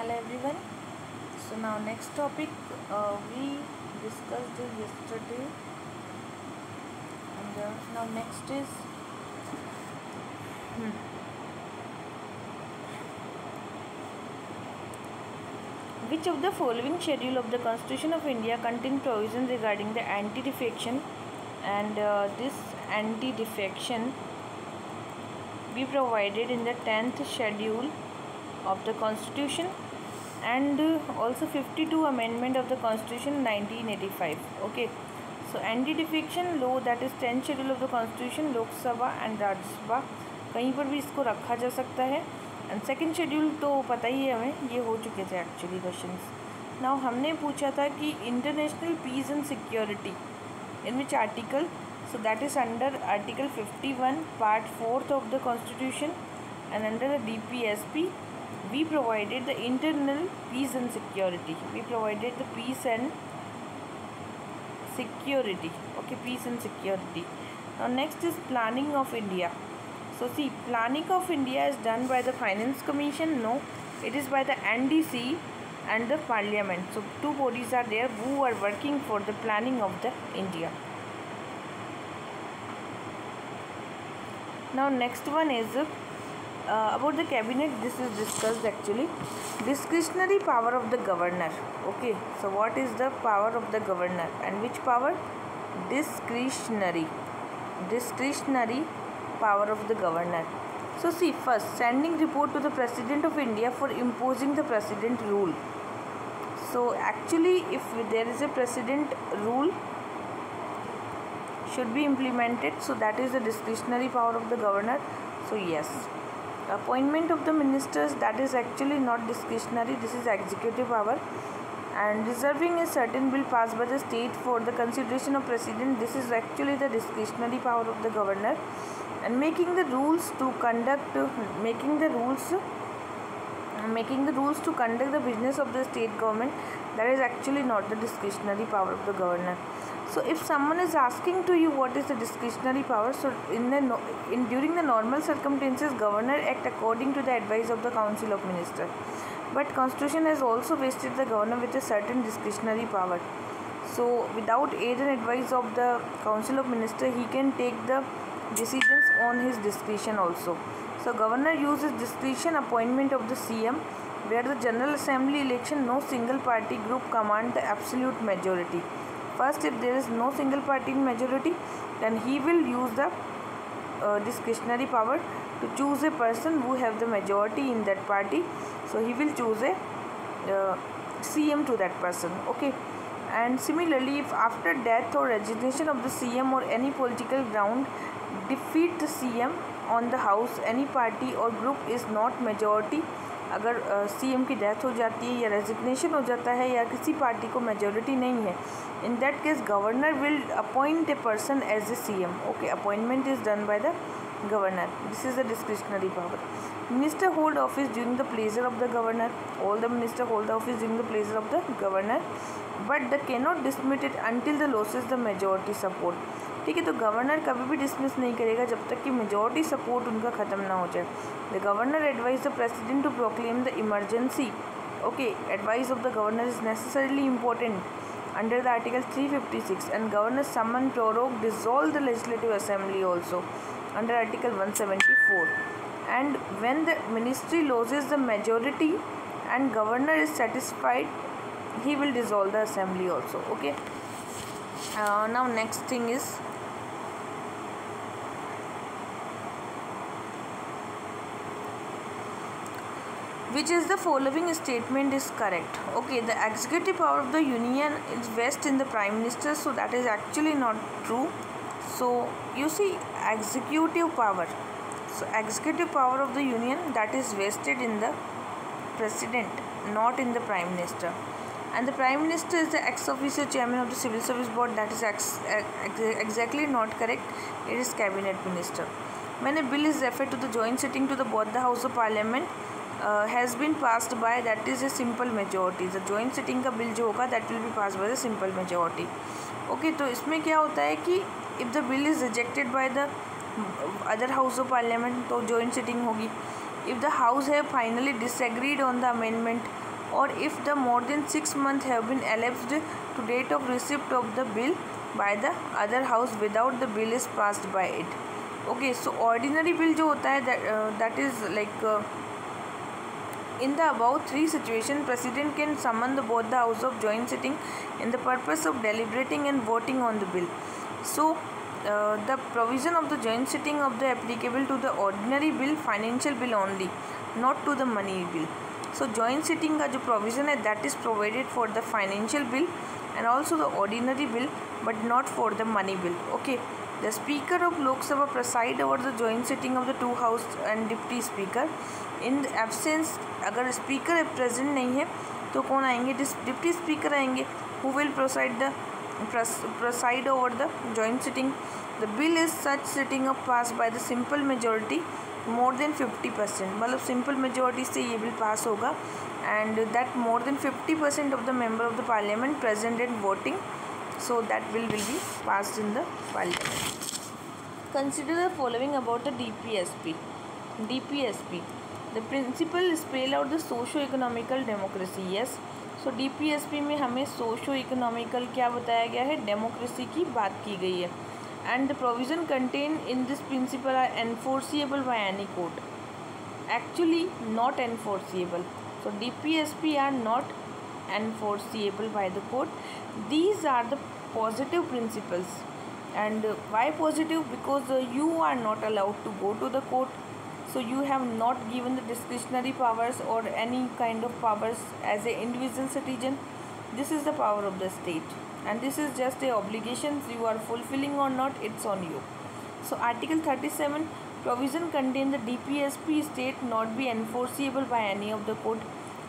Hello everyone. So now next topic we discussed it yesterday, and now next is which of the following schedule of the Constitution of India contain provisions regarding the anti-defection, and this anti-defection be provided in the 10th schedule of the Constitution and also 52 amendment of the Constitution 1985. Okay, so anti-defection law, that is 10th schedule of the Constitution, लोक सभा and Rajya Sabha कहीं पर भी इसको रखा जा सकता है. एंड सेकंड शेड्यूल तो पता ही है हमें, ये हो चुके थे एक्चुअली क्वेश्चंस. नाउ हमने पूछा था कि international peace and security in which article, so that is under article 51 part 4th of the constitution, and under the DPSP we provided the internal peace and security. We provided the peace and security. Okay, peace and security. Now next is planning of India. So see, planning of India is done by the Finance Commission. No, it is by the NDC and the Parliament. So two bodies are there who are working for the planning of the India. Now next one is about the cabinet. This is discussed actually. Discretionary power of the governor. Okay, so what is the power of the governor and which power? Discretionary power of the governor. So see, first, sending report to the President of India for imposing the President rule. So actually if there is a President rule should be implemented, so that is the discretionary power of the governor. So yes, appointment of the ministers, that is actually not discretionary, this is executive power. And reserving a certain bill passed by the state for the consideration of president, this is actually the discretionary power of the governor. And making the rules to conduct the business of the state government, that is actually not the discretionary power of the governor. So if someone is asking to you what is the discretionary power, so during the normal circumstances, governor act according to the advice of the council of ministers. But constitution has also vested the governor with a certain discretionary power. So without aid and advice of the council of ministers, he can take the decisions on his discretion also. So governor uses discretion appointment of the CM, where the general assembly election no single party group command the absolute majority. First, if there is no single party in majority, then he will use the discretionary power to choose a person who have the majority in that party. So he will choose a CM to that person. Okay, and similarly, if after death or resignation of the CM or any political ground defeat the CM on the house, any party or group is not majority, अगर CM की death हो जाती है या resignation हो जाता है या किसी पार्टी को मेजॉरिटी नहीं है, in that case governor will appoint a person as a CM. Okay, appointment is done by the governor. This is the discretionary power. Minister hold office during the pleasure of the governor. All the minister hold office during the pleasure of the governor, but they cannot dismiss it until the loses the majority support. ठीक है, तो governor कभी भी dismiss नहीं करेगा जब तक कि मेजॉरिटी सपोर्ट उनका ख़त्म ना हो जाए. The governor advise the president to proclaim the emergency. Okay, advice of the governor is necessarily important under the article 356, and governor summon prorogue dissolve the legislative assembly also under article 174. And when the ministry loses the majority and governor is satisfied, he will dissolve the assembly also. Okay, now next thing is which is the following statement is correct. Okay, the executive power of the union is vested in the prime minister, so that is actually not true. So you see, executive power, so executive power of the union, that is vested in the president, not in the prime minister. And the prime minister is the ex officio chairman of the civil service board, that is exactly not correct. It is cabinet minister. When a bill is referred to the joint sitting to the both the house of parliament has been passed by, that is a simple majority. The joint sitting का bill जो होगा that will be passed by the simple majority. Okay, तो इसमें क्या होता है कि if the bill is rejected by the other house of parliament तो joint sitting होगी. If the house have finally disagreed on the amendment or if the more than 6 months have been elapsed to date of receipt of the bill by the other house without the bill is passed by it. Okay, so ordinary bill जो होता है that is like in the above three situations, President can summon both the House of joint sitting in the purpose of deliberating and voting on the bill. So, the provision of the joint sitting of the applicable to the ordinary bill, financial bill only, not to the money bill. So, joint sitting का जो provision है that is provided for the financial bill and also the ordinary bill, but not for the money bill. Okay. The Speaker of Lok Sabha preside over the joint sitting of the two House and Deputy Speaker. In the absence, अगर Speaker present नहीं है तो कौन आएंगे? Deputy Speaker आएंगे. Who will preside over the joint sitting? The bill is such sitting of passed by the simple majority more than 50%. मतलब simple majority से ये bill pass होगा and that more than 50% of the member of the parliament present and voting. So that bill will be passed in the parliament. Consider the following about the DPSP. DPSP. The principle spell out the socio-economical democracy. Yes. So DPSP में हमें socio-economical क्या बताया गया है? Democracy की बात की गई है. And the provision contained in this principle are enforceable by any court. Actually not enforceable. So DPSP are not enforceable by the court. These are the positive principles. And why positive? Because you are not allowed to go to the court. So you have not given the discretionary powers or any kind of powers as an individual citizen. This is the power of the state. And this is just a obligation you are fulfilling or not, it's on you. So Article 37 provision contain the DPSP state not be enforceable by any of the court.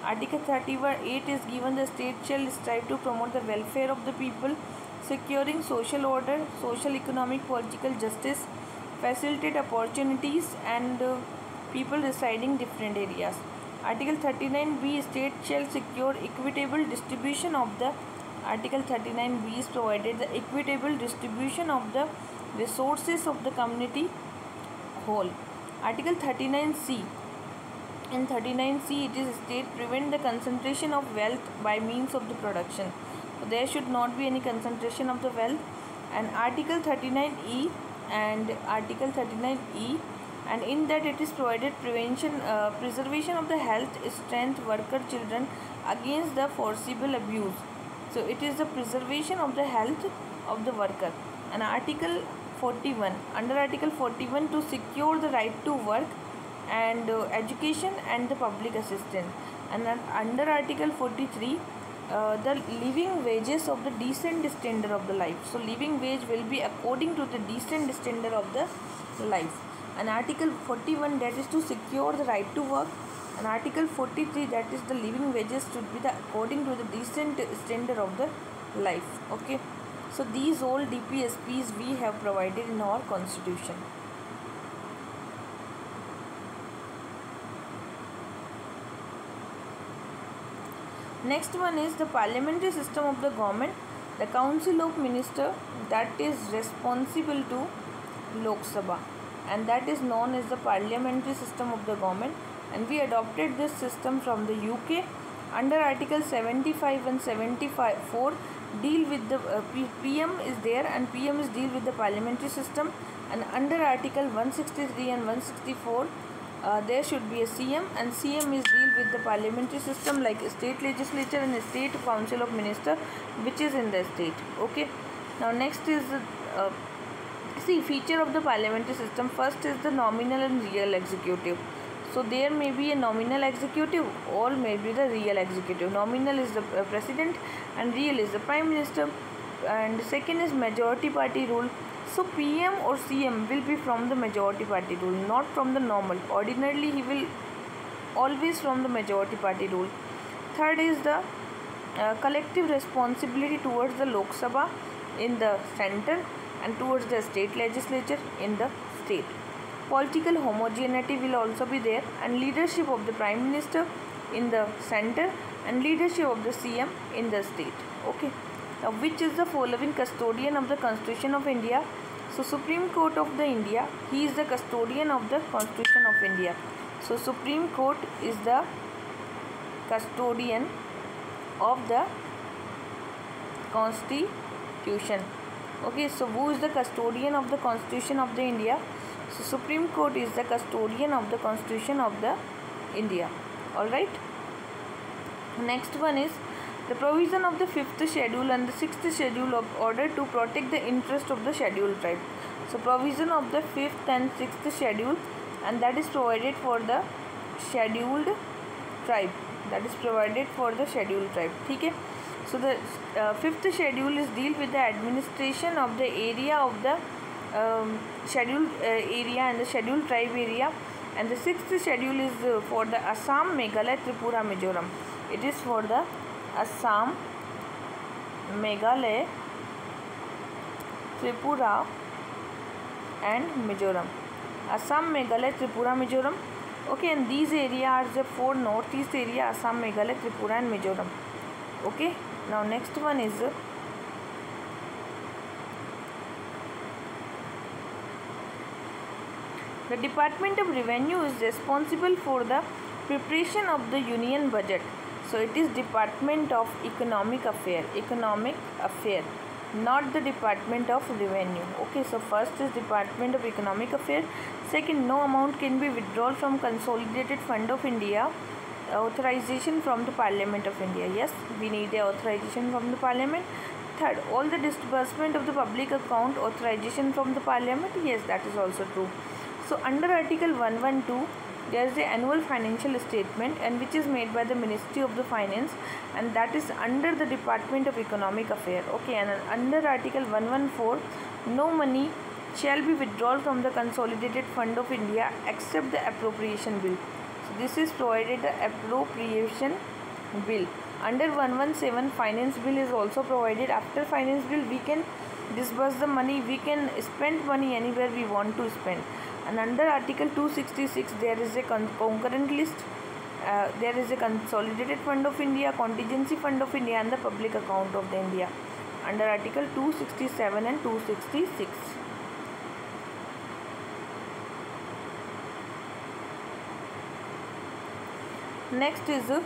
Article 38 is given the state shall strive to promote the welfare of the people, securing social order, social, economic, political justice, facilitate opportunities and people residing different areas. Article 39B state shall secure equitable distribution of the Article 39B is provided the equitable distribution of the resources of the community whole. Article 39C. In 39C it is state prevent the concentration of wealth by means of the production. So there should not be any concentration of the wealth. And Article 39E and Article 39E, and in that it is provided preservation of the health, strength, worker, children against the forcible abuse. So it is the preservation of the health of the worker. And Article 41, under Article 41 to secure the right to work and education and the public assistance. And under Article 43, the living wages of the decent standard of the life. So living wage will be according to the decent standard of the life. And Article 41, that is to secure the right to work. And Article 43, that is the living wages should be according to the decent standard of the life. Okay. So these all DPSPs we have provided in our constitution. Next one is the parliamentary system of the government. The Council of Ministers that is responsible to Lok Sabha, and that is known as the parliamentary system of the government. And we adopted this system from the UK. Under Article 75 and 74 deal with the PM is there, and PM is deal with the parliamentary system. And under Article 163 and 164 there should be a CM, and CM is deal with the parliamentary system like state legislature and state council of minister which is in the state. Okay. Now next is see feature of the parliamentary system. First is the nominal and real executive. So there may be a nominal executive or may be the real executive. Nominal is the president and real is the prime minister. And second is majority party rule. So PM or CM will be from the majority party rule, not from the normal. Ordinarily he will always from the majority party rule. Third is the collective responsibility towards the Lok Sabha in the center and towards the state legislature in the state. Political homogeneity will also be there, and leadership of the prime minister in the center and leadership of the CM in the state. Okay. Now which is the following custodian of the Constitution of India? So Supreme Court of the India, he is the custodian of the Constitution of India. So Supreme Court is the custodian of the constitution. Okay, so who is the custodian of the constitution of the India? So Supreme Court is the custodian of the constitution of the India. All right. Next one is the provision of the 5th schedule and the 6th schedule of order to protect the interest of the scheduled tribe. So provision of the 5th and 6th schedule, and that is provided for the scheduled tribe. That is provided for the scheduled tribe. ठीक है. So the 5th schedule is deal with the administration of the area of the scheduled area and the scheduled tribe area, and the 6th schedule is for the Assam, Meghalaya, Tripura, Mizoram. It is for the Assam, Meghalaya, Tripura and Mizoram. Assam, Meghalaya, Tripura, Mizoram. Okay, and these areas are the 4 northeast area: Assam, Meghalaya, Tripura and Mizoram. Okay, now next one is the Department of Revenue is responsible for the preparation of the Union budget. So it is Department of Economic Affairs, not the Department of Revenue. Okay, so first is Department of Economic Affairs. Second, no amount can be withdrawn from Consolidated Fund of India. Authorization from the Parliament of India. Yes, we need the authorization from the Parliament. Third, all the disbursement of the public account, authorization from the Parliament. Yes, that is also true. So under Article 112, there is the annual financial statement, and which is made by the Ministry of the Finance, and that is under the Department of Economic Affairs. Okay, and under Article 114, no money shall be withdrawn from the Consolidated Fund of India except the appropriation bill. So this is provided the appropriation bill. Under 117, finance bill is also provided. After finance bill, we can disburse the money, we can spend money anywhere we want to spend. And under Article 266, there is a concurrent list. There is a Consolidated Fund of India, Contingency Fund of India, and the Public Account of the India under Article 267 and 266. Next is the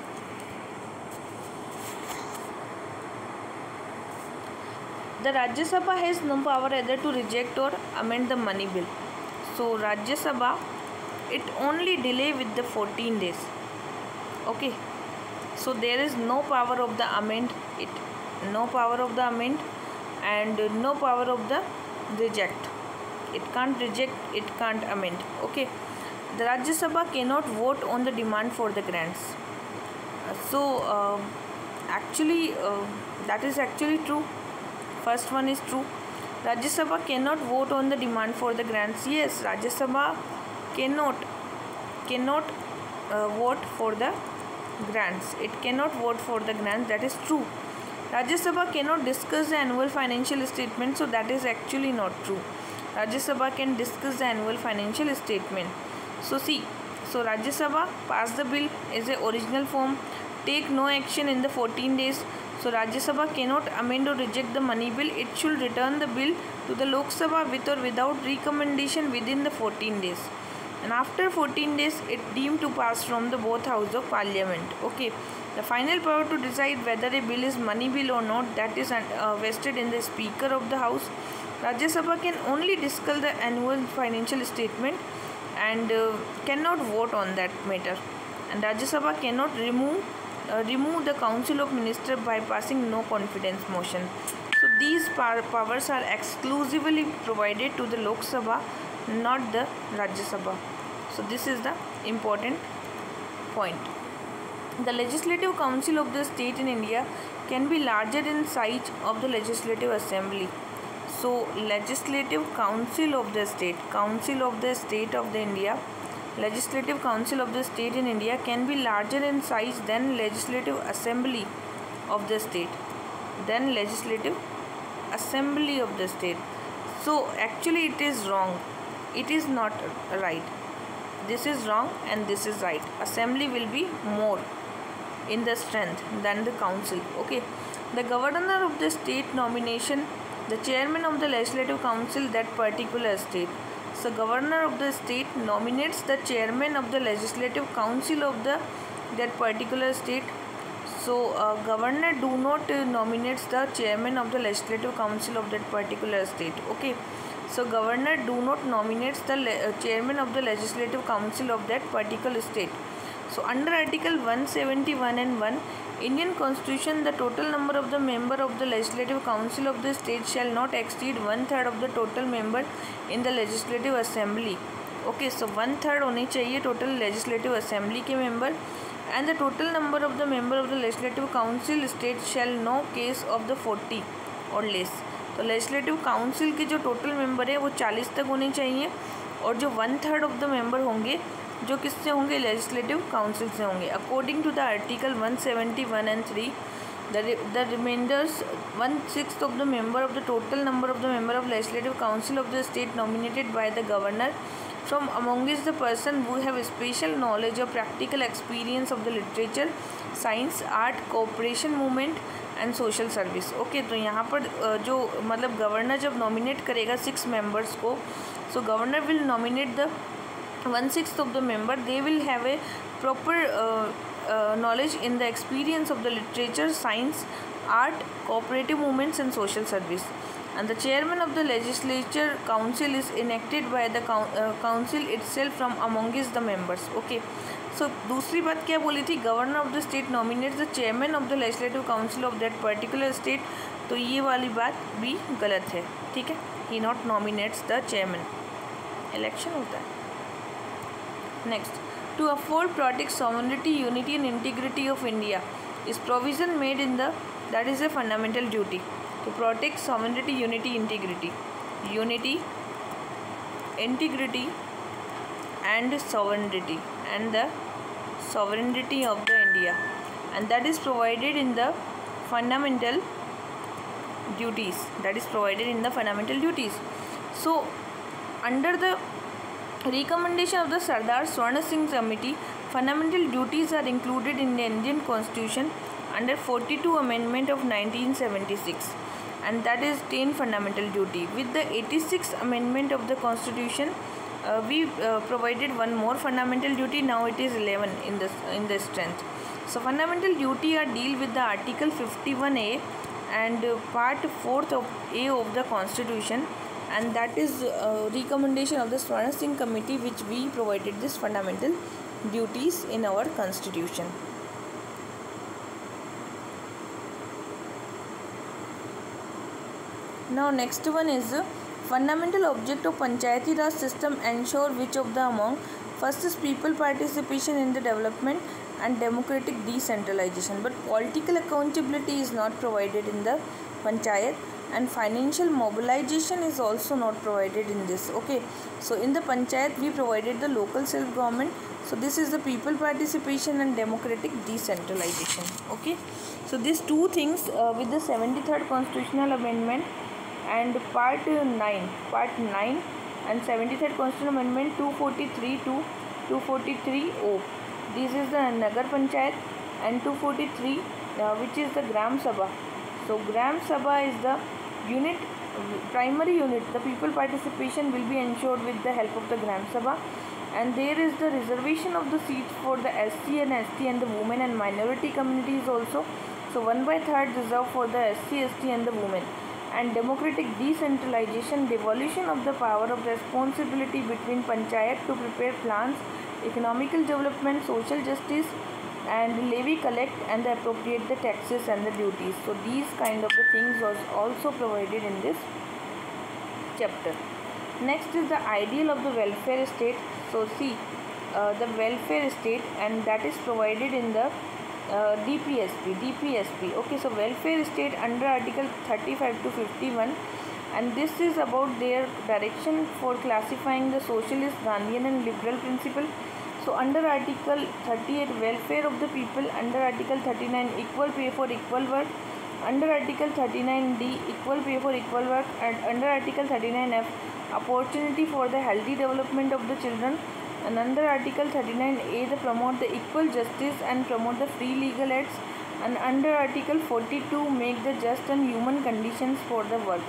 Rajya Sabha has no power either to reject or amend the money bill. So Rajya Sabha, it only delay with the 14 days. Okay, so there is no power of the amend, no power of the amend and no power of the reject. It can't reject, it can't amend. Okay, the Rajya Sabha cannot vote on the demand for the grants. Actually that is actually true. First one is true. Rajya Sabha cannot vote on the demand for the grants. Yes, Rajya Sabha cannot vote for the grants. It cannot vote for the grants. That is true. Rajya Sabha cannot discuss the annual financial statement. So that is actually not true. Rajya Sabha can discuss the annual financial statement. So see, so Rajya Sabha pass the bill as a original form, take no action in the 14 days. So Rajya Sabha cannot amend or reject the money bill. It should return the bill to the Lok Sabha with or without recommendation within the 14 days. And after 14 days, it deemed to pass from the both House of Parliament. Okay, the final power to decide whether a bill is money bill or not, that is vested in the Speaker of the House. Rajya Sabha can only discuss the annual financial statement and cannot vote on that matter. And Rajya Sabha cannot remove the Council of Ministers by passing no confidence motion. So these powers are exclusively provided to the Lok Sabha, not the Rajya Sabha. So this is the important point. The Legislative Council of the state in India can be larger in size of the Legislative Assembly. So Legislative Council of the state, of the India, Legislative Council of the state in India can be larger in size than Legislative Assembly of the state, So actually it is wrong. It is not right. This is wrong and this is right. Assembly will be more in the strength than the council. Okay. The governor of the state nomination the chairman of the Legislative Council that particular state. So governor of the state nominates the chairman of the Legislative Council of the that particular state. So governor do not nominates the chairman of the legislative council of that particular state. Okay, so governor do not nominates the chairman of the legislative council of that particular state. So under article 171 and 1 Indian constitution, the total number of the member of the legislative council of the state shall not exceed 1/3 of the total member in the legislative assembly. Okay, so 1/3 होने चाहिए total legislative assembly के member, and the total number of the member of the legislative council state shall no case of the 40 or less. तो legislative council के जो total member है वो 40 तक होने चाहिए, और जो 1/3 of the member होंगे जो किससे होंगे, लेजिस्लेटिव काउंसिल से होंगे. According to the article 171 and 3 the remainders 1/6 of the member of the total number of the member of legislative council of the state nominated by the governor from amongst the person who have special knowledge or practical experience of the literature, science, art, cooperation movement and social service. Okay, तो यहाँ पर जो मतलब governor जब nominate करेगा 6 members को, so governor will nominate the 1/6 of the member. They will have a proper knowledge in the experience of the literature, science, art, cooperative movements and social service. And the chairman of the legislature council is elected by the council itself from amongst the members. Okay, so दूसरी बात क्या बोली थी, governor of the state nominates the chairman of the legislative council of that particular state. तो ये वाली बात भी गलत है. ठीक है, he not nominates the chairman, election होता है. Next, to afford protect sovereignty, unity and integrity of India is provision made in the, that is a fundamental duty to protect sovereignty, unity, integrity and sovereignty and the sovereignty of the India, and that is provided in the fundamental duties. So under the recommendation of the Sardar Swarna Singh Committee, fundamental duties are included in the Indian Constitution under 42 Amendment of 1976, and that is 10 fundamental duty. With the 86th Amendment of the Constitution, we provided one more fundamental duty. Now it is 11 in the strength. So fundamental duty are deal with the Article 51A and Part 4th of A of the Constitution. And that is recommendation of the Swarna Singh Committee, which we provided this fundamental duties in our constitution. Now next one is fundamental object of Panchayati Raj system ensure which of the among. First is people participation in the development and democratic decentralization, but political accountability is not provided in the Panchayat, and financial mobilization is also not provided in this. Okay, so in the Panchayat we provided the local self government. So this is the people participation and democratic decentralization. Okay, so these two things with the 73rd constitutional amendment and part 9 and 73rd constitutional amendment 243 to 243O. This is the Nagar Panchayat, and 243 which is the Gram Sabha. So Gram Sabha is the unit, primary unit. The people participation will be ensured with the help of the Gram Sabha, and there is the reservation of the seats for the SC and ST and the women and minority communities also. So 1/3 reserved for the SC, ST and the women. And democratic decentralization, devolution of the power of responsibility between Panchayat to prepare plans, economical development, social justice, and levy, collect and appropriate the taxes and the duties. So these kind of the things was also provided in this chapter. Next is the ideal of the welfare state. So see the welfare state, and that is provided in the DPSP. Okay, so welfare state under article 35 to 51, and this is about their direction for classifying the socialist, Gandhian and liberal principle. So under article 38 welfare of the people, under article 39 equal pay for equal work, under article 39D equal pay for equal work, and under article 39F opportunity for the healthy development of the children, and under article 39A they promote the equal justice and promote the free legal aids, and under article 42 make the just and human conditions for the work.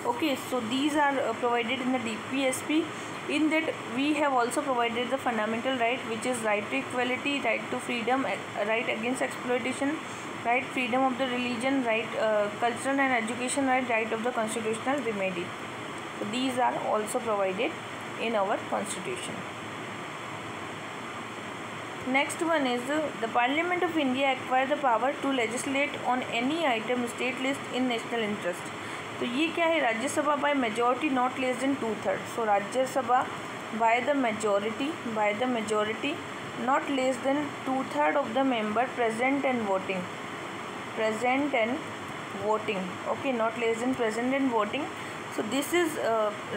Okay, so these are provided in the DPSP. In that we have also provided the fundamental right, which is right to equality, right to freedom, right against exploitation, right freedom of the religion, right cultural and education right, right of the constitutional remedy. So these are also provided in our constitution. Next one is the Parliament of India acquire the power to legislate on any item state list in national interest. तो ये क्या है, Rajya Sabha by majority not less than 2/3. So Rajya Sabha by the majority not less than 2/3 of the member present and voting. Okay, not less than present and voting. So this is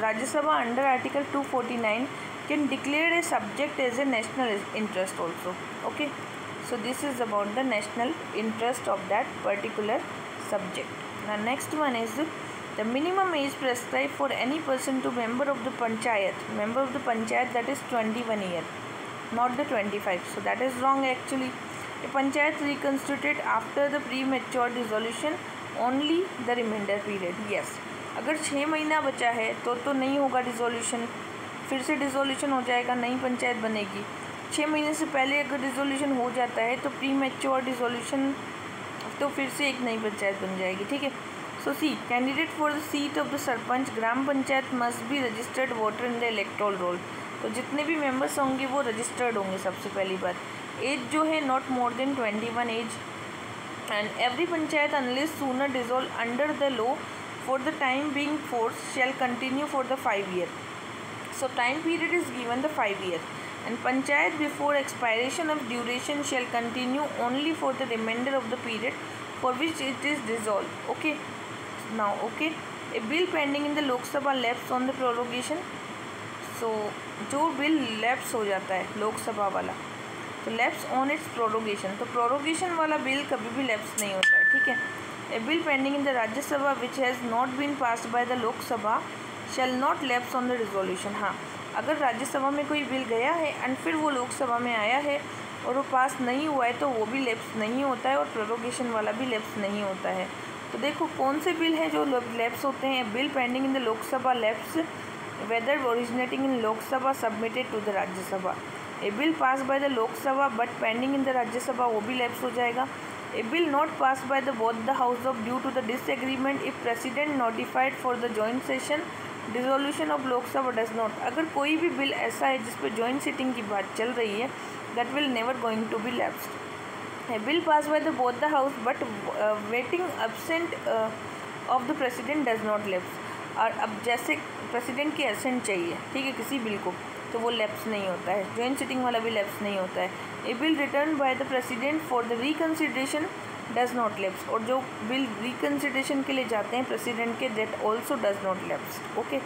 Rajya Sabha under article 249 can declare a subject as a national interest also. Okay, so this is about the national interest of that particular subject. Now next one is the minimum age prescribed for any person to member of the panchayat, that is 21 year, not the 25. So that is wrong actually. A panchayat reconstituted after the premature dissolution only the remainder period. Yes, अगर 6 महीना बचा है तो नहीं होगा dissolution, फिर से dissolution हो जाएगा, नई पंचायत बनेगी. 6 महीने से पहले अगर डिसोल्यूशन हो जाता है तो प्री मैच्योर डिसोल्यूशन, तो फिर से एक नई पंचायत बन जाएगी. ठीक है. So C, candidate for the seat of the sarpanch gram panchayat must be registered voter in the electoral roll. तो जितने भी मेंबर्स होंगे वो रजिस्टर्ड होंगे. सबसे पहली बात, एज जो है not more than 21 age, and every panchayat unless sooner dissolve under the law for the time being force shall continue for the 5 year. So time period is given the 5 year, and panchayat before expiration of duration shall continue only for the remainder of the period for which it is dissolved. Okay, now okay, a bill pending in the Lok Sabha lapse on the prorogation. So जो bill lapse हो जाता है लोक सभा वाला, तो lapse on its prorogation, तो prorogation वाला bill कभी भी lapse नहीं होता है. ठीक है. A bill pending in the Rajya Sabha which has not been passed by the Lok Sabha shall not lapse on the resolution. हाँ, अगर राज्यसभा में कोई बिल गया है एंड फिर वो लोकसभा में आया है और वो पास नहीं हुआ है तो वो भी लैप्स नहीं होता है, और प्रोरोगेशन वाला भी लैप्स नहीं होता है. तो देखो कौन से बिल हैं जो लैप्स होते हैं. Bill pending in the Lok Sabha lapse whether originating in Lok Sabha submitted to the Rajya Sabha. A bill pass by the Lok Sabha but pending in the Rajya Sabha, वो भी लैप्स हो जाएगा. A bill not pass by the both the house of due to the disagreement if president notified for the joint session dissolution of Lok Sabha does not. अगर कोई भी bill ऐसा है जिस पर जॉइंट सिटिंग की बात चल रही है, that will never going to be lapsed. A bill pass by the both the house but waiting absent of the president does not lapse. और अब जैसे प्रेसिडेंट की एब्सेंट चाहिए, ठीक है, किसी बिल को, तो वो लैप्स नहीं होता है. जॉइंट सिटिंग वाला भी लैप्स नहीं होता है. A bill return by the president for the reconsideration does not lapse. और जो बिल रिकन्सिडरेशन के लिए जाते हैं प्रेसिडेंट के, that also does not lapse. Okay,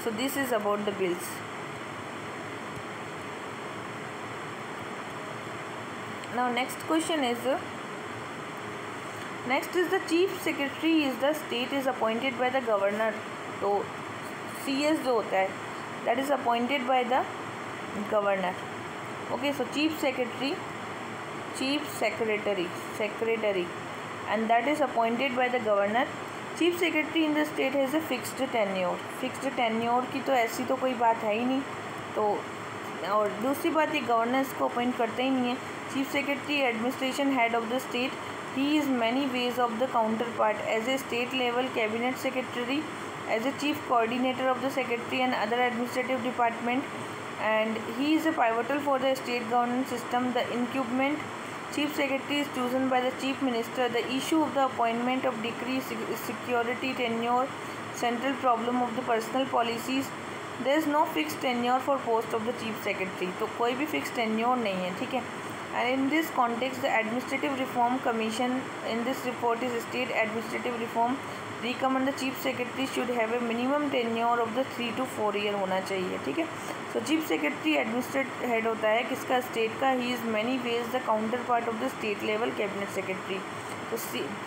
so this is about the bills. Now next question is the chief secretary is the state is appointed by the governor. तो CS जो होता है that is appointed by the governor. Okay, so chief secretary and that is appointed by the governor. Chief secretary in the state has a fixed tenure. की तो ऐसी तो कोई बात है ही नहीं. तो और दूसरी बात, ये गवर्नर इसको अपॉइंट करते ही नहीं है. Chief secretary administration head of the state. He is many ways of the counter part as a state level cabinet secretary, as a chief coordinator of the secretary and other administrative department, and he is a pivotal for the state governance system. The incumbent chief secretary is chosen by the chief minister. The issue of the appointment of decree, security, tenure, central problem of the personal policies. There is no fixed tenure for post of the chief secretary. तो कोई भी fixed tenure नहीं है. ठीक है. And in this context, the Administrative Reform Commission in this report is state administrative reform recommend the chief secretary should have a minimum tenure of the 3 to 4 year होना चाहिए. ठीक है. So chief secretary administrative head होता है किसका, state का. he is many ways the counterpart of the state level cabinet secretary. तो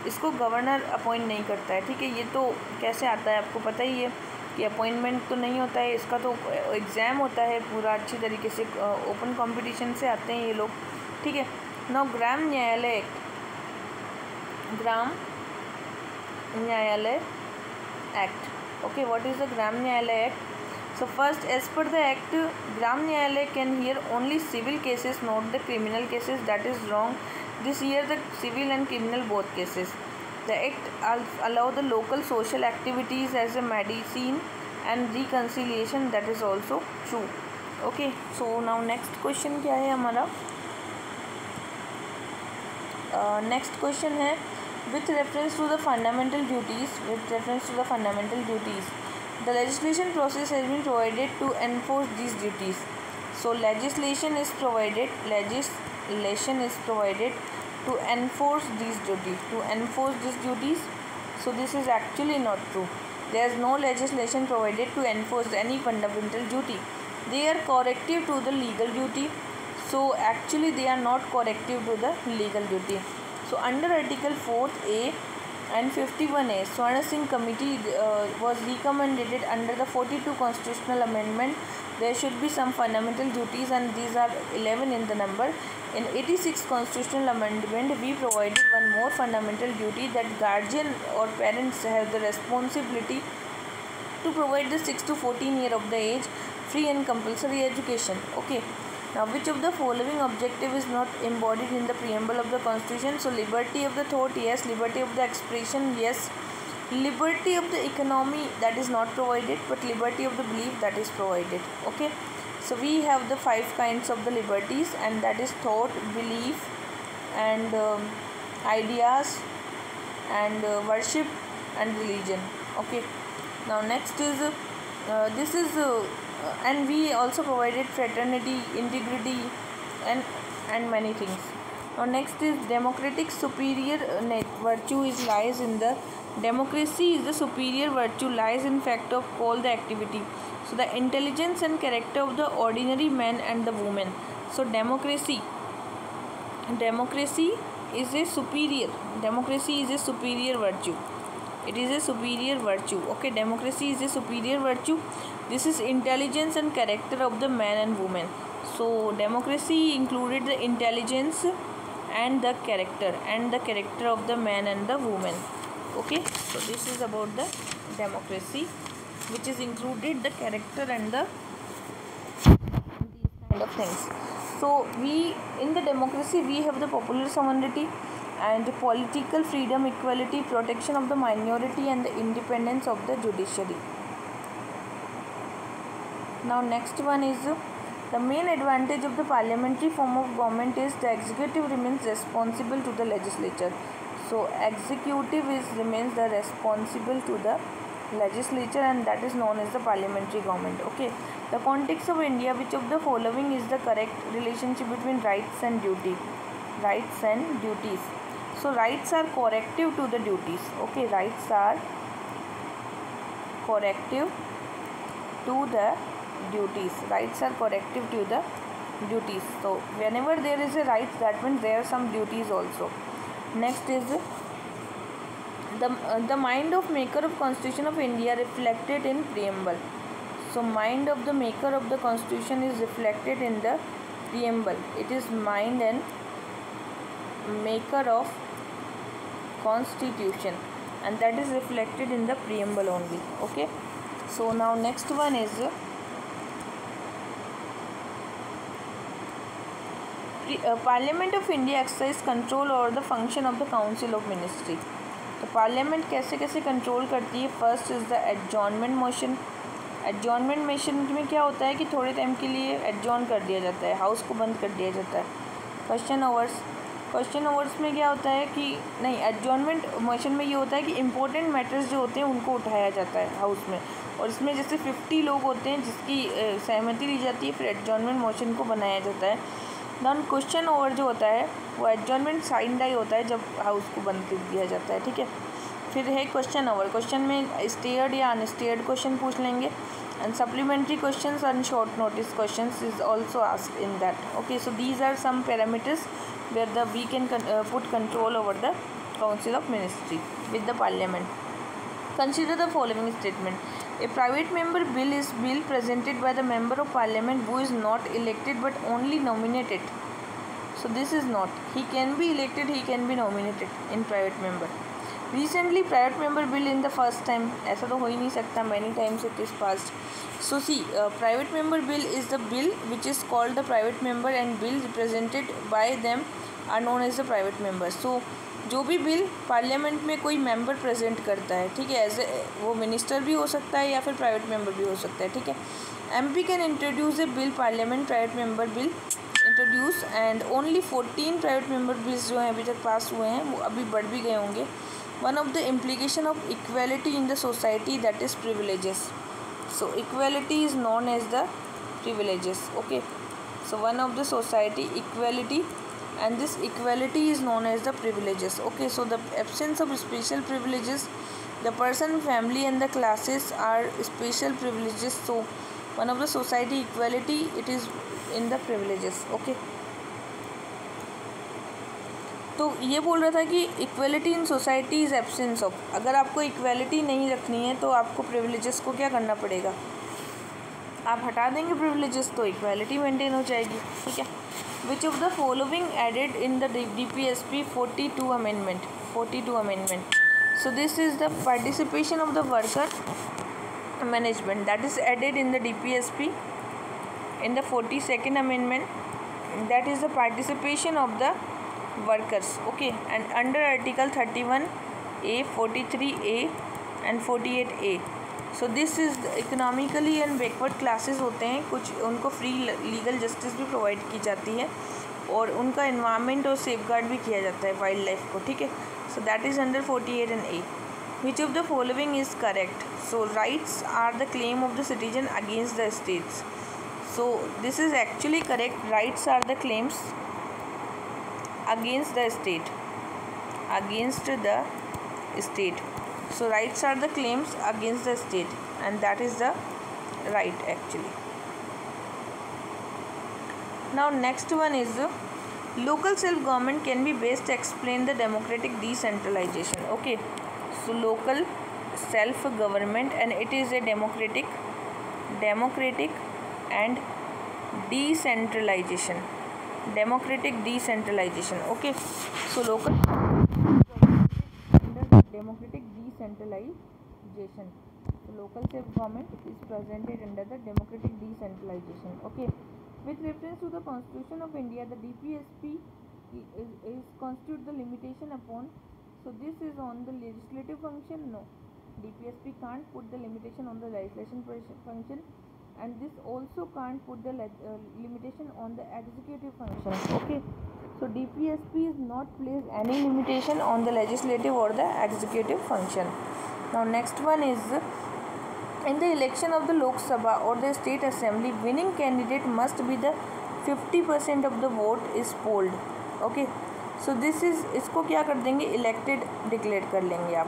इसको गवर्नर अपॉइंट नहीं करता है. ठीक है. ये तो कैसे आता है आपको पता ही है कि अपॉइंटमेंट तो नहीं होता है, इसका तो एग्ज़ाम होता है पूरा अच्छी तरीके से, ओपन कंपटीशन से आते हैं ये लोग. ठीक है. नाउ ग्राम न्यायालय act Okay, what is the Gram Nyayalaya Act? So first, as per the act, Gram Nyayalaya can hear only civil cases, not the criminal cases. That is wrong. This hear the civil and criminal both cases. The act allow the local social activities as a medicine and reconciliation. That is also true. Okay, so now next question क्या है हमारा? Next question है with reference to the fundamental duties. The legislation process has been provided to enforce these duties. So legislation is provided to enforce these duties. So this is actually not true. There is no legislation provided to enforce any fundamental duty. They are corrective to the legal duty. So actually they are not corrective to the legal duty. So under Article 4A and 51A, Swarna Singh Committee was recommended under the 42 constitutional amendment there should be some fundamental duties, and these are 11 in the number. In 86 constitutional amendment we provided one more fundamental duty, that guardian or parents have the responsibility to provide the 6 to 14 year of the age free and compulsory education. Okay. Now, which of the following objective is not embodied in the preamble of the Constitution? So, liberty of the thought, yes. Liberty of the expression, yes. Liberty of the economy, that is not provided, but liberty of the belief, that is provided. Okay. So, we have the 5 kinds of the liberties, and that is thought, belief, and ideas, and worship, and religion. Okay. Now, next is and we also provided fraternity, integrity, and many things. Now next is democratic superior virtue is lies in the democracy is the superior virtue lies in fact of all the activity. So the intelligence and character of the ordinary man and the woman. So democracy is a superior virtue. It is a superior virtue. Okay, democracy is a superior virtue. This is intelligence and character of the man and woman. So democracy included the intelligence and the character of the man and the woman. Okay, so this is about the democracy, which is included the character and the these kind of things. So in the democracy we have the popular sovereignty and political freedom, equality, protection of the minority, and the independence of the judiciary. Now next one is the main advantage of the parliamentary form of government is the executive remains responsible to the legislature. So executive remains the responsible to the legislature, and that is known as the parliamentary government. Okay, the context of India, which of the following is the correct relationship between rights and duties? So rights are corrective to the duties. Okay, rights are corrective to the duties. So whenever there is a right, that means there are some duties also. Next is the mind of maker of Constitution of India reflected in preamble. So mind of the maker of the Constitution is reflected in the preamble. It is mind and maker of Constitution, and that is reflected in the preamble only. Okay, so now next one is Parliament of India exercise control over the function of the Council of Ministry. तो parliament कैसे कैसे control करती है? First is the adjournment motion. Adjournment motion में क्या होता है कि थोड़े टाइम के लिए एडजॉर्न कर दिया जाता है, हाउस को बंद कर दिया जाता है. क्वेश्चन आवर्स में क्या होता है कि नहीं, एडजॉर्नमेंट मोशन में ये होता है कि इंपॉर्टेंट मैटर्स जो होते हैं उनको उठाया जाता है हाउस में, और इसमें जैसे 50 लोग होते हैं जिसकी सहमति ली जाती है, फिर एडजॉर्नमेंट मोशन को बनाया जाता है. देन क्वेश्चन ओवर जो होता है वो एडजॉर्नमेंट साइन डाई होता है जब हाउस को बंद कर दिया जाता है. ठीक है, फिर है क्वेश्चन ओवर. क्वेश्चन में स्टेयर्ड या अनस्टेयर्ड क्वेश्चन पूछ लेंगे, and supplementary questions and short notice questions is also asked in that. Okay, so these are some parameters where we can put control over the Council of Ministry with the Parliament. Consider the following statement. A private member bill is bill presented by the member of Parliament who is not elected but only nominated. So this is not. He can be elected, he can be nominated in private member. Recently private member bill in the first time, ऐसा तो हो ही नहीं सकता, many times it is passed. So see, private member bill is the bill which is called the private member and bill represented by them are known as the private members. So जो भी bill parliament में कोई member present करता है, ठीक है, as a वो minister भी हो सकता है या फिर प्राइवेट मेंबर भी हो सकता है, ठीक है. MP can introduce A bill, parliament private member bill introduce, and only 14 private member bills जो हैं अभी तक पास हुए हैं, वो अभी बढ़ भी गए होंगे. One of the implication of equality in the society, that is privileges. So equality is known as the privileges. Okay, so one of the society equality, and this equality is known as the privileges. Okay, so the absence of special privileges, the person, family and the classes are special privileges. So one of the society equality, it is in the privileges. Okay, तो ये बोल रहा था कि equality in society is absence of. अगर आपको equality नहीं रखनी है तो आपको प्रिविलेजेस को क्या करना पड़ेगा, आप हटा देंगे प्रिविलेजेस तो इक्वालिटी मेंटेन हो जाएगी. ठीक है. Which of the following added in the DPSP 42 amendment. So this is the participation of the worker management, that is added in the DPSP in the 42nd amendment, that is the participation of the workers. Okay, and under article 31A, 43A and 48A. So this is economically and backward classes होते हैं, कुछ उनको free legal justice भी provide की जाती है और उनका एनवायरनमेंट और सेफगार्ड भी किया जाता है वाइल्ड लाइफ को. ठीक है. So that is under 48 and A. Which of the following is correct. So rights are the claim of the citizen against the states. So this is actually correct. Rights are the claims against the state, So rights are the claims against the state, and that is the right actually. Now next one is local self government can be best explain the democratic decentralization. Okay, so local self government, and it is a democratic and decentralization. Okay, so local democratic decentralization. So local self government is presented under the democratic decentralization. Okay, with reference to the Constitution of India, the DPSP is constitute the limitation upon. So this is on the legislative function. No, DPSP can't put the limitation on the legislation function, and this also can't put the limitation on the executive function. Okay, so DPSP is not place any limitation on the legislative or the executive function. Now next one is, in the election of the Lok Sabha or the state assembly, winning candidate must be the 50% of the vote is polled. Okay, so this is, इसको क्या कर देंगे, elected declare कर लेंगे आप.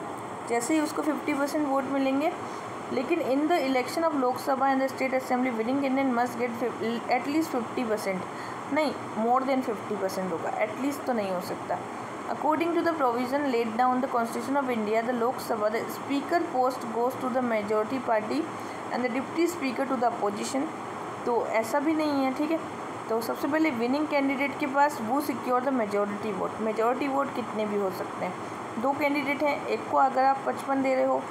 जैसे ही उसको 50% vote मिलेंगे, लेकिन इन द इलेक्शन ऑफ लोक सभा and the state assembly winning candidate must get at least 50%, नहीं मोर देन 50% होगा, एटलीस्ट तो नहीं हो सकता. According to the provision laid down the constitution of India, the Lok Sabha the speaker post goes to the majority party and the deputy speaker to the opposition. तो ऐसा भी नहीं है. ठीक है. तो सबसे पहले विनिंग कैंडिडेट के पास वो secure the majority vote. Majority vote कितने भी हो सकते हैं. 2 कैंडिडेट हैं, एक को अगर आप 55 दे रहे हो,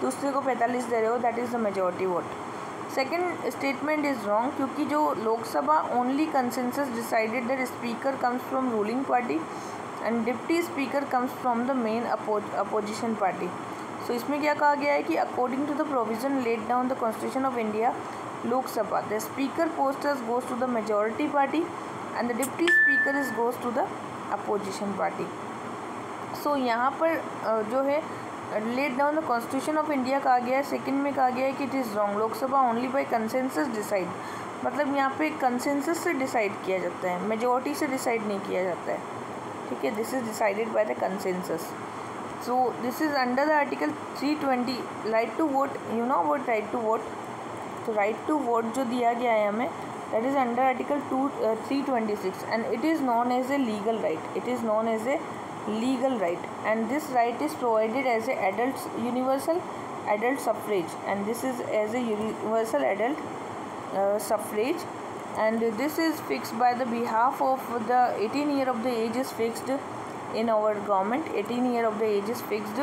दूसरे को 45 दे रहे हो, that is the majority vote. Second statement is wrong, क्योंकि जो Lok Sabha only consensus decided that speaker comes from ruling party and deputy speaker comes from the main opposition party. So इसमें क्या कहा गया है कि according to the provision laid down the constitution of India, Lok Sabha the speaker posters goes to the majority party and the deputy speaker is goes to the opposition party. सो यहाँ पर जो है lead down the constitution of India कहा गया है. Second में कहा गया है कि it is wrong, Lok Sabha only by consensus decide. मतलब यहाँ पे कंसेंसस से डिसाइड किया जाता है, मेजोरिटी से डिसाइड नहीं किया जाता है. ठीक है. This is decided by the consensus. So this is under the article 320 right to vote. You know vote right to vote. तो राइट टू वोट जो दिया गया है हमें, that is under article 326 and it is known as a legal right. It is known as a legal right, and this right is provided as a universal adult suffrage, and this is as a universal adult suffrage, and this is fixed by the behalf of the 18 year of the age is fixed in our government. 18 year of the age is fixed,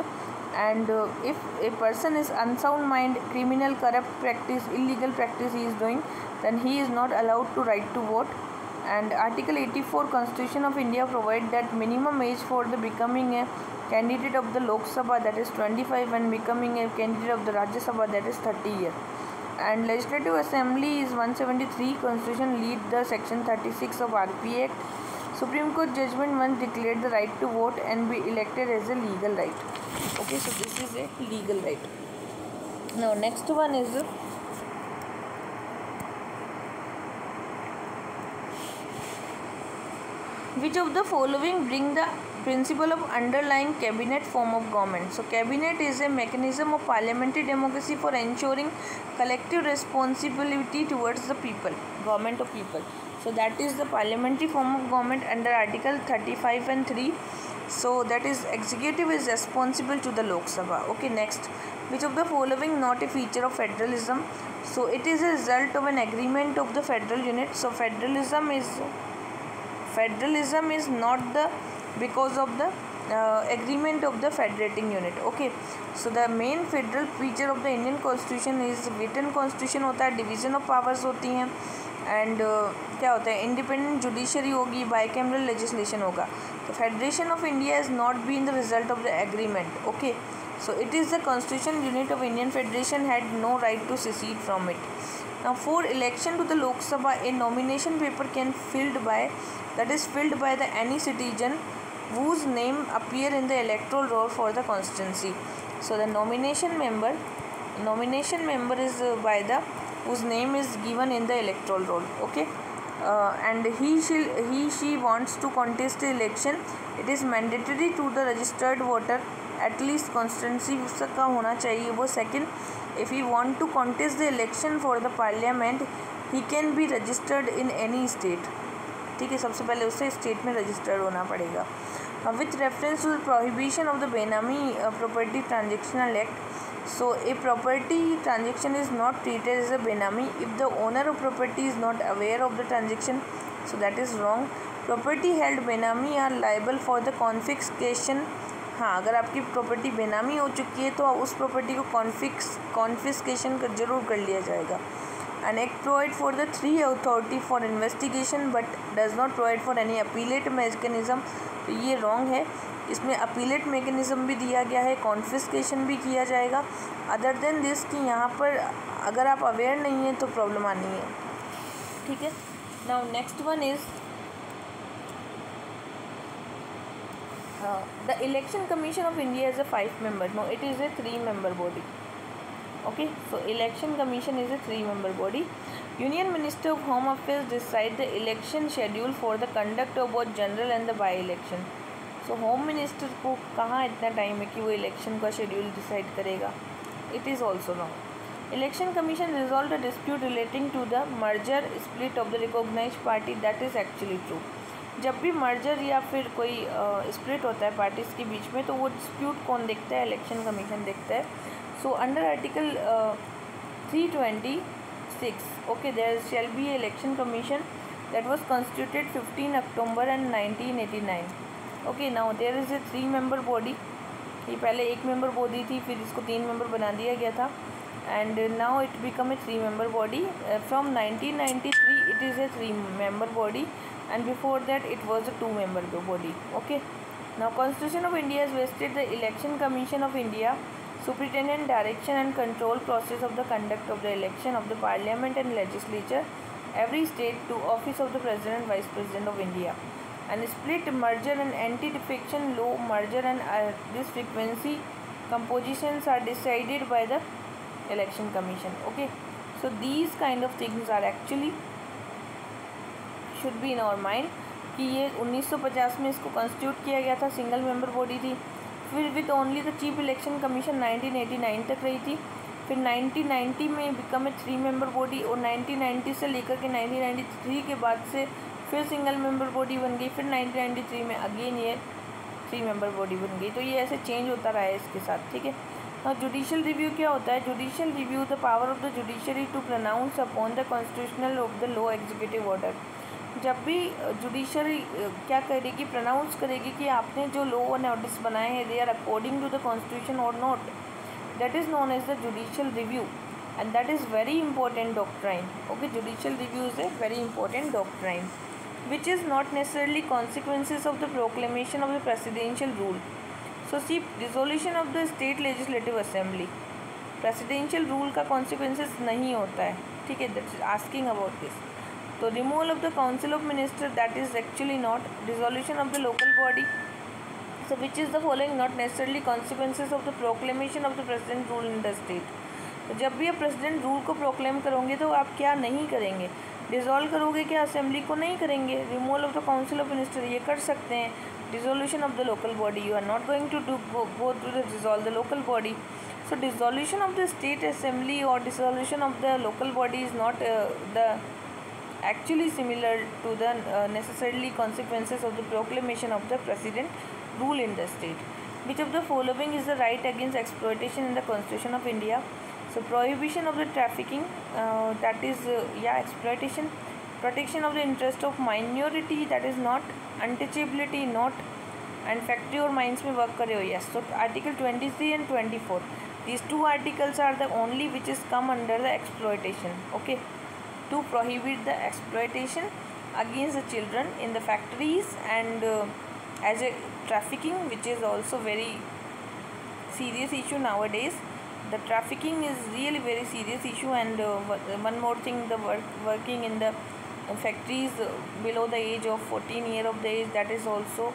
and if a person is unsound mind, criminal, corrupt practice, illegal practice he is doing, then he is not allowed to right to vote. And Article 84 Constitution of India provide that minimum age for the becoming a candidate of the Lok Sabha, that is 25, and becoming a candidate of the Rajya Sabha, that is 30 years. And Legislative Assembly is 173. Constitution lead the Section 36 of RP Act. Supreme Court judgment once declared the right to vote and be elected as a legal right. Okay, so this is a legal right. Now next one is which of the following bring the principle of underlying cabinet form of government. So cabinet is a mechanism of parliamentary democracy for ensuring collective responsibility towards the people, government of people. So that is the parliamentary form of government under Article 35 and 3. So that is executive is responsible to the Lok Sabha. Okay, next, which of the following not a feature of federalism? So it is a result of an agreement of the federal unit. So federalism is not the because of the agreement of the federating unit. Okay, so the main federal feature of the Indian constitution is written constitution होता है, division of powers होती हैं, and क्या होता है, independent judiciary होगी, bicameral legislation होगा. तो federation of India is not been the result of the agreement. Okay, so it is the constitution unit of Indian Federation had no right to secede from it. Now for election to the Lok Sabha, a nomination paper can filled by the any citizen whose name appear in the electoral roll for the constituency. So the nomination member is by the whose name is given in the electoral roll. Okay, and she wants to contest the election. It is mandatory to the registered voter, at least constituency उसका होना चाहिए वो. Second, if he want to contest the election for the parliament, he can be registered in any state. ठीक है, सबसे पहले उससे state में रजिस्टर्ड होना पड़ेगा. With reference to the prohibition of the Benami property transactional act, so a property transaction is not treated as a Benami if the owner of property is not aware of the transaction. So that is wrong. Property held Benami are liable for the confiscation. हाँ, अगर आपकी property बेनामी हो चुकी है तो उस property को कॉन्फिस्केशन जरूर कर लिया जाएगा. An act provide for the three authority for investigation but does not provide for any appellate mechanism. तो ये wrong है. इसमें appellate mechanism भी दिया गया है, confiscation भी किया जाएगा. Other than this कि यहाँ पर अगर आप aware नहीं है तो प्रॉब्लम आनी है. ठीक है. Now next one is the Election Commission of India is a 5-member. No, it is a 3-member body. Okay, so Election Commission is a 3-member body. Union Minister of Home Affairs decide the election schedule for the conduct of both general and the by-election. So Home Minister को कहाँ इतना time है कि वो election का schedule decide करेगा? It is also wrong. Election Commission resolved a dispute relating to the merger split of the recognized party. That is actually true. जब भी मर्जर या फिर कोई स्प्लिट होता है पार्टीज़ के बीच में तो वो डिस्प्यूट कौन देखता है? इलेक्शन कमीशन देखता है. So under article 326, okay, there shall be election commission that was constituted 15 October and 1989. Okay, now there is a 3-member body. ये पहले 1-member बॉडी थी, फिर इसको 3-member बना दिया गया था, and now it become a 3-member body. From 1993 it is a 3-member body, and before that it was a 2-member body. Okay, now Constitution of India has vested the Election Commission of India superintendent direction and control process of the conduct of the election of the parliament and legislature every state to office of the president, vice president of India, and split, merger and anti-defection law, merger and this frequency compositions are decided by the Election Commission. Okay, so these kind of things are actually should be in our mind कि ये 1950 में इसको constitute किया गया था, single member body थी. फिर with only the chief election commission 1989 तक रही थी. फिर 1990 में बिकम ए 3-member बॉडी, और 1990 से लेकर के 1993 के बाद से फिर सिंगल मेंबर बॉडी बन गई. फिर 1993 में अगेन ये 3-member बॉडी बन गई. तो ये ऐसे चेंज होता रहा है इसके साथ. ठीक है. और जुडिशियल रिव्यू क्या होता है? Judicial review the power of the judiciary to pronounce upon the constitutional of the law executive order. जब भी जुडिशरी क्या करेगी, प्रनाउंस करेगी कि आपने जो लॉ एंड ऑर्डर्स बनाए हैं they are according to the constitution or not, that is known as the judicial review and that is very important doctrine. Okay, judicial review is a very important doctrine which is not necessarily consequences of the proclamation of the presidential rule. So see, dissolution of the state legislative assembly, presidential rule का consequences नहीं होता है, ठीक है, that is asking about this. तो removal of the council of minister, that is actually not. Dissolution of the local body, so which is the following not necessarily consequences of the proclamation of the president rule in the state. तो जब भी आप president rule को proclaim करोगे तो आप क्या नहीं करेंगे, डिज़ोल्व करोगे क्या असेंबली को, नहीं करेंगे. Removal of the council of minister ये कर सकते हैं. Dissolution of the local body, you are not going to go to the dissolve the local body. So dissolution of the state assembly और dissolution of the local body is not the actually similar to the necessarily consequences of the proclamation of the president rule in the state. Which of the following is the right against exploitation in the Constitution of India? So prohibition of the trafficking, that is exploitation. Protection of the interest of minority, that is not. Untouchability, not. And factory or mines में work करे हो, yes. So article 23 and 24, these two articles are the only which is come under the exploitation. Okay, to prohibit the exploitation against the children in the factories and as a trafficking, which is also very serious issue nowadays. The trafficking is really very serious issue. And one more thing, the working in the factories below the age of 14 year of the age, that is also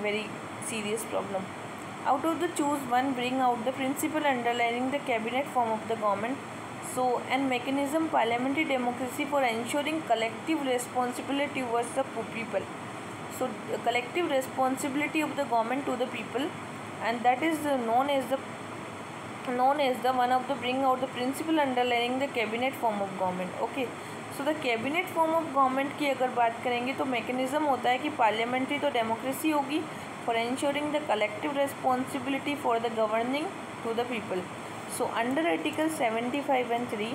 very serious problem. Out of the choose one, bring out the principle underlying the cabinet form of the government. So, and mechanism parliamentary democracy for ensuring collective responsibility towards the people. So collective responsibility of the government to the people, and that is known as the one of the bring out the principle underlying the cabinet form of government. Okay, so the cabinet form of government की अगर बात करेंगे तो mechanism होता है कि parliamentary तो democracy होगी for ensuring the collective responsibility for the governing to the people. So under article 75 and 3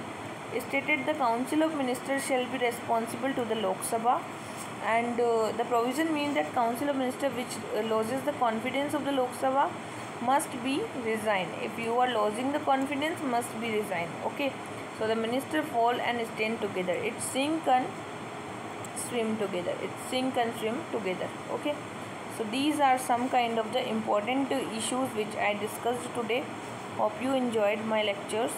stated the council of ministers shall be responsible to the Lok Sabha, and the provision means that council of ministers which loses the confidence of the Lok Sabha must be resigned. If you are losing the confidence, must be resigned. Okay, so the minister fall and stand together, it sink and swim together, it sink and swim together. Okay, so these are some kind of the important issues which I discussed today. Hope you enjoyed my lectures.